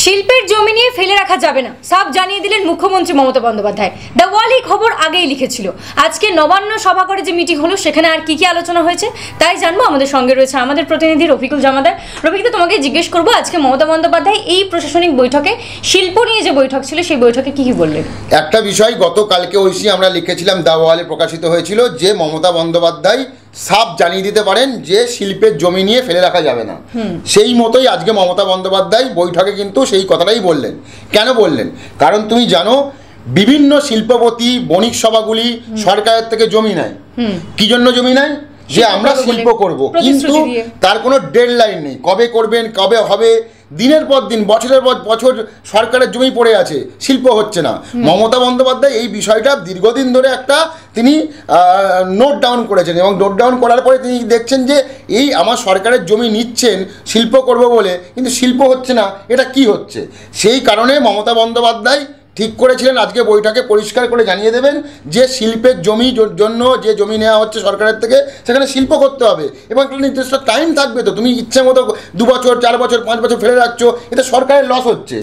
শিল্পের জমি নিয়ে ফেলে রাখা যাবে না, সব জানিয়ে দিলেন মুখ্যমন্ত্রী মমতা বন্দ্যোপাধ্যায়। দ্য ওয়াল এই খবর আগেই লিখেছিল। আজকে নবান্ন সভা করে যে মিটিং হলো সেখানে আর কি কি আলোচনা হয়েছে তাই জানবো। আমাদের সঙ্গে রয়েছে আমাদের প্রতিনিধি রফিকুল জামাদার। রফিক, তোমাকে জিজ্ঞেস করবো, আজকে মমতা বন্দ্যোপাধ্যায় এই প্রশাসনিক বৈঠকে শিল্প নিয়ে যে বৈঠক ছিল সেই বৈঠকে কি কি বললেন? একটা বিষয় গতকালকে ঐশী আমরা লিখেছিলাম, দ্য ওয়ালে প্রকাশিত হয়েছিল যে মমতা বন্দ্যোপাধ্যায় সাফ জানিয়ে দিতে পারেন যে শিল্পের জমি নিয়ে ফেলে রাখা যাবে না। সেই মতোই আজকে মমতা বন্দ্যোপাধ্যায় বৈঠকে কিন্তু সেই কথাটাই বললেন। কেন বললেন? কারণ তুমি জানো বিভিন্ন শিল্পপতি বণিক সভাগুলি সরকারের থেকে জমি নেয়। কি জন্য জমি নেয়? যে আমরা শিল্প করব, কিন্তু তার কোনো ডেডলাইন নেই, কবে করবেন, কবে হবে। দিনের পর দিন, বছরের পর বছর সরকারের জমি পড়ে আছে, শিল্প হচ্ছে না। মমতা বন্দ্যোপাধ্যায় এই বিষয়টা দীর্ঘদিন ধরে একটা তিনি নোট ডাউন করেছেন এবং নোট ডাউন করার পরে তিনি দেখছেন যে এই আমার সরকারের জমি নিচ্ছেন শিল্প করব বলে, কিন্তু শিল্প হচ্ছে না। এটা কি হচ্ছে? সেই কারণে মমতা বন্দ্যোপাধ্যায় ঠিক করেছিলেন আজকে বৈঠকে পরিষ্কার করে জানিয়ে দেবেন যে শিল্পের জমি জন্য যে জমি নেওয়া হচ্ছে সরকারের থেকে সেখানে শিল্প করতে হবে এবং একটা নির্দিষ্ট টাইম থাকবে। তো তুমি ইচ্ছে মতো 2 বছর 4 বছর 5 বছর ফেলে রাখছো, এটা সরকারের লস হচ্ছে।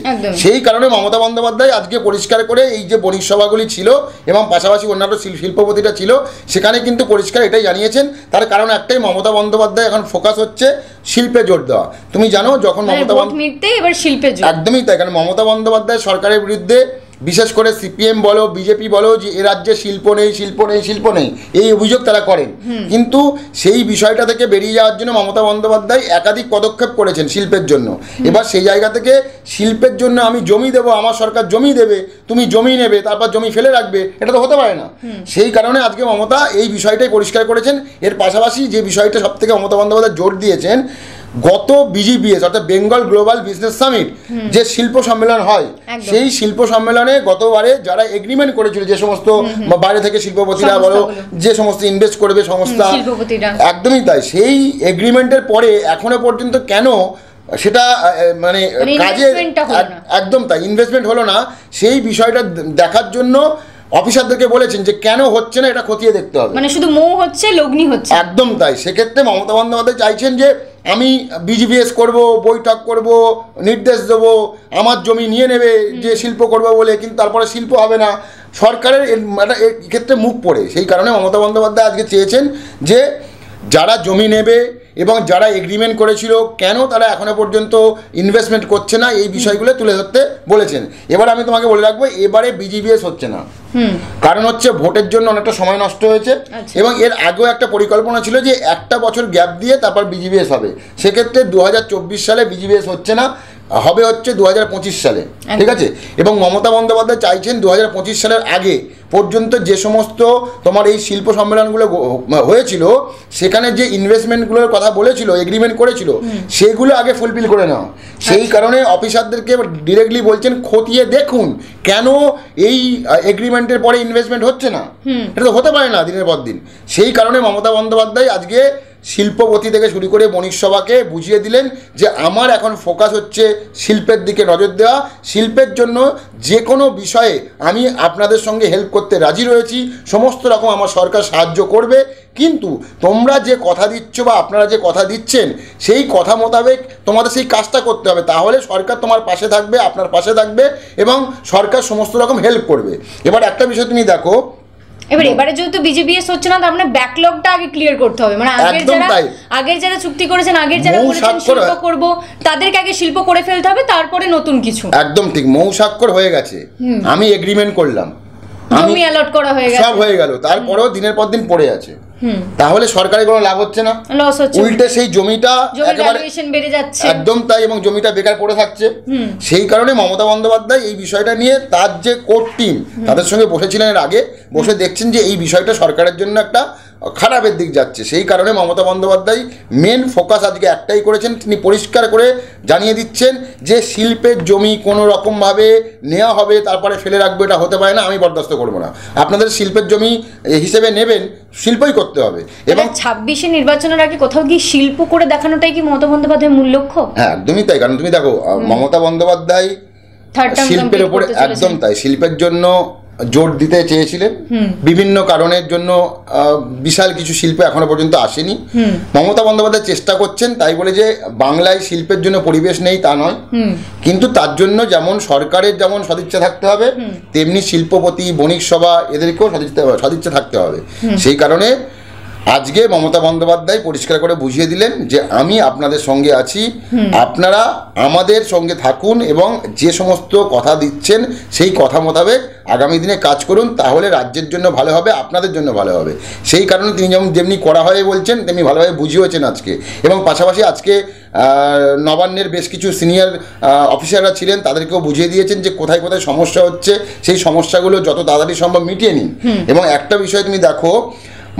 সেই কারণে মমতা বন্দ্যোপাধ্যায় আজকে পরিষ্কার করে এই যে বণিক সভাগুলি ছিল এবং পাশাপাশি অন্যান্য শিল্পপতিটা ছিল সেখানে কিন্তু পরিষ্কার এটাই জানিয়েছেন। তার কারণ একটাই, মমতা বন্দ্যোপাধ্যায় এখন ফোকাস হচ্ছে শিল্পে জোর দেওয়া। তুমি জানো যখন মমতা বন্দ্যোপাধ্যায় এবার শিল্পে একদমই তাই, কারণ মমতা বন্দ্যোপাধ্যায় সরকারের বিরুদ্ধে বিশেষ করে সিপিএম বলো বিজেপি বলো যে এ রাজ্যে শিল্প নেই শিল্প নেই শিল্প নেই এই অভিযোগ তারা করেন। কিন্তু সেই বিষয়টা থেকে বেরিয়ে যাওয়ার জন্য মমতা বন্দ্যোপাধ্যায় একাধিক পদক্ষেপ করেছেন শিল্পের জন্য। এবার সেই জায়গা থেকে শিল্পের জন্য আমি জমি দেবো, আমার সরকার জমি দেবে, তুমি জমি নেবে তারপর জমি ফেলে রাখবে, এটা তো হতে পারে না। সেই কারণে আজকে মমতা এই বিষয়টাই পরিষ্কার করেছেন। এর পাশাপাশি যে বিষয়টা সব থেকে মমতা বন্দ্যোপাধ্যায় জোর দিয়েছেন, গত বিজিবিএস অর্থাৎ বেঙ্গল গ্লোবাল বিজনেস সামিট যে শিল্প সম্মেলন হয়, সেই শিল্প সম্মেলনে গতবারে যারা এগ্রিমেন্ট করেছিল, যে সমস্ত বাইরে থেকে শিল্পপতিরা বলো, যে সমস্ত ইনভেস্ট করবে সংস্থা, একদমই তাই, সেই এগ্রিমেন্টের পরে এখনো পর্যন্ত কেন সেটা মানে কাজে একদম তাই ইনভেস্টমেন্ট হলো না, সেই বিষয়টা দেখার জন্য অফিসারদেরকে বলেছেন যে কেন হচ্ছে না এটা খতিয়ে দেখতে হবে। মানে শুধু মৌ হচ্ছে, লগ্নি হচ্ছে। একদম তাই। সেক্ষেত্রে মমতা বন্দ্যোপাধ্যায় চাইছেন যে আমি বিজিবিএস করব, বৈঠক করব, নির্দেশ দেবো, আমার জমি নিয়ে নেবে যে শিল্প করবো বলে, কিন্তু তারপরে শিল্প হবে না, সরকারের ক্ষেত্রে মুখ পড়ে। সেই কারণে মমতা বন্দ্যোপাধ্যায় আজকে চেয়েছেন যে যারা জমি নেবে এবং যারা এগ্রিমেন্ট করেছিল কেন তারা এখনো পর্যন্ত ইনভেস্টমেন্ট করছে না, এই বিষয়গুলো তুলে ধরতে বলেছেন। এবার আমি তোমাকে বলে রাখবো, এবারে বিজিবিএস হচ্ছে না, কারণ হচ্ছে ভোটের জন্য অনেকটা সময় নষ্ট হয়েছে এবং এর আগেও একটা পরিকল্পনা ছিল যে একটা বছর গ্যাপ দিয়ে তারপর বিজিবিএস হবে। সেক্ষেত্রে 2024 সালে বিজিবিএস হচ্ছে না, হবে হচ্ছে 2025 সালে। ঠিক আছে? এবং মমতা বন্দ্যোপাধ্যায় চাইছেন 2025 সালের আগে পর্যন্ত যে সমস্ত তোমার এই শিল্প সম্মেলনগুলো হয়েছিল সেখানে যে ইনভেস্টমেন্টগুলোর কথা বলেছিল, এগ্রিমেন্ট করেছিল, সেগুলো আগে ফুলফিল করে নাও। সেই কারণে অফিসারদেরকে ডিরেক্টলি বলছেন খতিয়ে দেখুন কেন এই এগ্রিমেন্টের পরে ইনভেস্টমেন্ট হচ্ছে না। এটা তো হতে পারে না দিনের পর দিন। সেই কারণে মমতা বন্দ্যোপাধ্যায় আজকে শিল্পপতি থেকে শুরু করে বণিক সভাকে বুঝিয়ে দিলেন যে আমার এখন ফোকাস হচ্ছে শিল্পের দিকে নজর দেওয়া। শিল্পের জন্য যে কোনো বিষয়ে আমি আপনাদের সঙ্গে হেল্প করতে রাজি রয়েছি, সমস্ত রকম আমার সরকার সাহায্য করবে, কিন্তু তোমরা যে কথা দিচ্ছ বা আপনারা যে কথা দিচ্ছেন সেই কথা মোতাবেক তোমাদের সেই কাজটা করতে হবে, তাহলে সরকার তোমার পাশে থাকবে, আপনার পাশে থাকবে এবং সরকার সমস্ত রকম হেল্প করবে। এবার একটা বিষয় তুমি দেখো, এবারে যেহেতু বিজিবিএস হচ্ছে না, তার মানে ব্যাকলগটা আগে ক্লিয়ার করতে হবে। মানে আগের যারা চুক্তি করেছেন, আগের যারা বলেছেন শিল্প করব, তাদেরকে আগে শিল্প করে ফেলতে হবে, তারপরে নতুন কিছু। একদম ঠিক। মৌ স্বাক্ষর হয়ে গেছে, আমি এগ্রিমেন্ট করলাম, জমি অ্যালট করা হয়ে গেছে, সব হয়ে গেল, তারপরেও দিনের পর দিন পড়ে আছে, তাহলে সরকারের কোনো লাভ হচ্ছে না, লস হচ্ছে। উল্টে সেই জমিটা একেবারে বেড়ে যাচ্ছে। একদম তাই, এবং জমিটা বেকার পড়ে থাকছে। সেই কারণে মমতা বন্দ্যোপাধ্যায় এই বিষয়টা নিয়ে তার যে কোর টিম তাদের সঙ্গে বসেছিলেন এর আগে, বসে দেখছেন যে এই বিষয়টা সরকারের জন্য একটা খারাপের দিক যাচ্ছে। সেই কারণে মমতা বন্দ্যোপাধ্যায় মেন ফোকাস আজকে একটাই করেছেন, তিনি পরিষ্কার করে জানিয়ে দিচ্ছেন যে শিল্পের জমি কোনো রকমভাবে নেওয়া হবে তারপরে ফেলে রাখবে, এটা হতে পারে না, আমি বরদাস্ত করবো না। আপনাদের শিল্পের জমি হিসেবে নেবেন, শিল্পই করতে হবে। এবং 26-এ নির্বাচনের আগে কোথাও গিয়ে শিল্প করে দেখানোটাই কি মমতা বন্দ্যোপাধ্যায়ের মূল লক্ষ্য? হ্যাঁ, একদমই তাই। কারণ তুমি দেখো মমতা বন্দ্যোপাধ্যায় শিল্পের উপরে একদম তাই, শিল্পের জন্য জোর দিতে চেয়েছিলেন, বিভিন্ন কারণের জন্য বিশাল কিছু শিল্প এখনো পর্যন্ত আসেনি। মমতা বন্দ্যোপাধ্যায় চেষ্টা করছেন, তাই বলে যে বাংলায় শিল্পের জন্য পরিবেশ নেই তা নয়, কিন্তু তার জন্য যেমন সরকারের যেমন সদিচ্ছা থাকতে হবে, তেমনি শিল্পপতি, বণিক সভা এদেরকেও সদিচ্ছা থাকতে হবে। সেই কারণে আজকে মমতা বন্দ্যোপাধ্যায় পরিষ্কার করে বুঝিয়ে দিলেন যে আমি আপনাদের সঙ্গে আছি, আপনারা আমাদের সঙ্গে থাকুন এবং যে সমস্ত কথা দিচ্ছেন সেই কথা মোতাবেক আগামী দিনে কাজ করুন, তাহলে রাজ্যের জন্য ভালো হবে, আপনাদের জন্য ভালো হবে। সেই কারণে তিনি যেমনি করা হয় বলছেন তেমনি ভালোভাবে বুঝিয়েছেন আজকে। এবং পাশাপাশি আজকে নবান্নের বেশ কিছু সিনিয়র অফিসাররা ছিলেন, তাদেরকেও বুঝিয়ে দিয়েছেন যে কোথায় কোথায় সমস্যা হচ্ছে, সেই সমস্যাগুলো যত তাড়াতাড়ি সম্ভব মিটিয়ে নিন। এবং একটা বিষয় তুমি দেখো,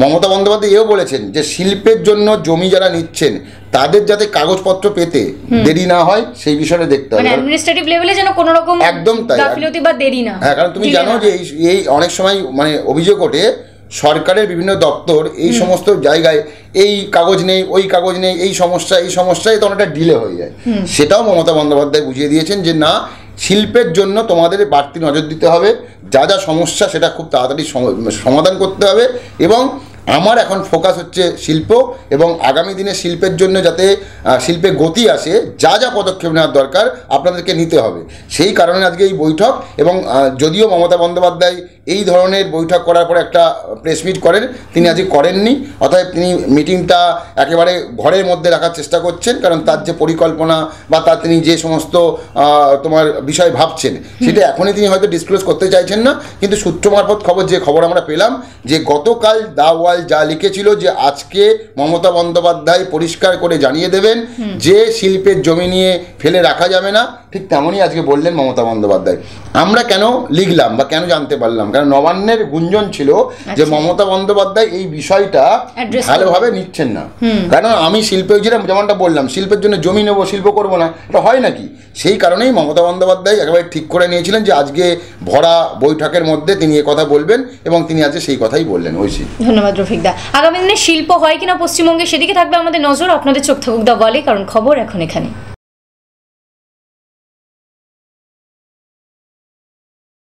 মমতা বন্দ্যোপাধ্যায় এও বলেছেন যে শিল্পের জন্য জমি যারা নিচ্ছেন তাদের যাতে কাগজপত্র পেতে দেরি না হয় সেই বিষয়টা দেখতে হবে, মানে অ্যাডমিনিস্ট্রেটিভ লেভেলে যেন কোনো রকম একদম তাই গাফিলতি বা দেরি না। হ্যাঁ, কারণ তুমি জানো যে এই অনেক সময় মানে অভিযোগ ওঠে সরকারের বিভিন্ন দপ্তর এই সমস্ত জায়গায় এই কাগজ নেই, ওই কাগজ নেই, এই সমস্যায় তো অনেকটা ডিলে হয়ে যায়। সেটাও মমতা বন্দ্যোপাধ্যায় বুঝিয়ে দিয়েছেন যে না, শিল্পের জন্য তোমাদের বাড়তি নজর দিতে হবে, যা যা সমস্যা সেটা খুব তাড়াতাড়ি সমাধান করতে হবে। এবং আমার এখন ফোকাস হচ্ছে শিল্প, এবং আগামী দিনে শিল্পের জন্য যাতে শিল্পে গতি আসে, যা যা পদক্ষেপ নেওয়ার দরকার আপনাদেরকে নিতে হবে। সেই কারণে আজকে এই বৈঠক। এবং যদিও মমতা বন্দ্যোপাধ্যায় এই ধরনের বৈঠক করার পরে একটা প্রেস মিট করেন, তিনি আজকে করেননি। অতএব তিনি মিটিংটা একেবারে ঘরের মধ্যে রাখার চেষ্টা করছেন, কারণ তার যে পরিকল্পনা বা তার তিনি যে সমস্ত তোমার বিষয় ভাবছেন সেটা এখনই তিনি হয়তো ডিসক্লোজ করতে চাইছেন না। কিন্তু সূত্র মারফত যে খবর আমরা পেলাম যে গতকাল দা ওয়াল যা লিখেছিল যে আজকে মমতা বন্দ্যোপাধ্যায় পরিষ্কার করে জানিয়ে দেবেন যে শিল্পের জমি নিয়ে ফেলে রাখা যাবে না, ঠিক তেমনই আজকে বললেন মমতা বন্দ্যোপাধ্যায়। আমরা কেন লিখলাম বা কেন জানতে পারলাম, কারণ নবান্নের গুঞ্জন ছিল যে মমতা বন্দ্যোপাধ্যায় এই বিষয়টা ভালোভাবে নিচ্ছেন না। কারণ আমি শিল্পে যেমনটা বললাম, শিল্পের জন্য জমি নেবো, শিল্প করবো না, এটা হয় নাকি? সেই কারণেই মমতা বন্দ্যোপাধ্যায় একেবারে ঠিক করে নিয়েছিলেন যে আজকে ভরা বৈঠকের মধ্যে তিনি কথা বলবেন, এবং তিনি আজকে সেই কথাই বললেন। ঐশী, ধন্যবাদ রফিকদা। আগামী দিনে শিল্প হয় কিনা পশ্চিমবঙ্গে সেদিকে থাকবে আমাদের নজর। আপনাদের চোখ থাকুক দা ওয়ালে, কারণ খবর এখন এখানে।